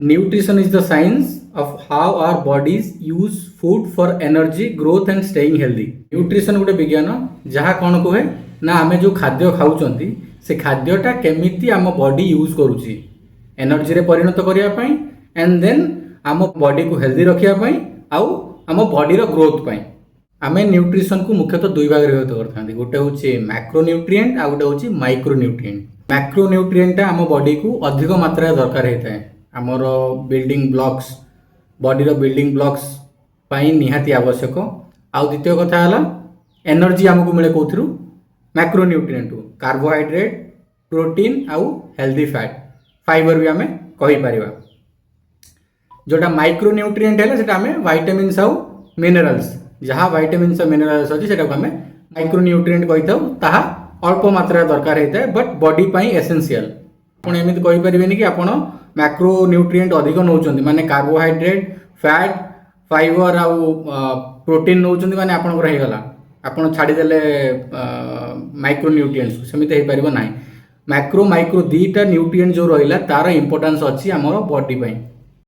Nutrition is the science of how our bodies use food for energy, growth and staying healthy. Nutrition गोटे विज्ञान जहाँ कौन कहे ना आमे जो खाद्य खाऊचंती से खाद्यटा केमिति आम बॉडी यूज करूची एनर्जी रे परिणत करिया पई एंड देन आम बॉडी को हेल्दी रखिया पई आउ आम बॉडी रो ग्रोथ पई आमे न्यूट्रिशन को मुख्यतः दुई भाग रे विभक्त करथांती गोटे होची मैक्रो न्यूट्रिएंट आ गोटे होची माइक्रो न्यूट्रिएंट मैक्रो न्यूट्रिएंट आम बॉडी को अधिक मात्रा दरकार हेता है आमर बिल्डिंग ब्लॉक्स बॉडी रो बिल्डिंग ब्लॉक्स पाई निहाती आवश्यक आउ द्वितीय कथा हला एनर्जी आमको मिले कोथरू मैक्रो न्यूट्रिएंट कार्बोहाइड्रेट प्रोटीन आउ हेल्दी फैट फाइबर भी आमे कहि परिबा जोटा माइक्रो न्यूट्रिएंट है सेटा आमे विटामिन्स आउ मिनरल्स जहाँ विटामिन्स और मिनरल्स अच्छी से आमे माइक्रो न्यूट्रिएंट कहि थाउ ताहा अल्प मात्रा दरकार हेता है बट बॉडी पाई एसेंशियल आपण एमिति कहि परिबेनी कि आपण मैक्रो न्यूट्रिएंट अधिक नौचंती माने कार्बोहाइड्रेट फैट फाइबर आउ प्रोटीन नौचंती माने आपनकर हे गला आपण छाडी देले माइक्रो न्यूट्रिएंट्स समिति हे परिबो नाही मैक्रो माइक्रो दीटा न्यूट्रिएंट जो रहिला तार इंपोर्टेंस अछि हमर बॉडी पई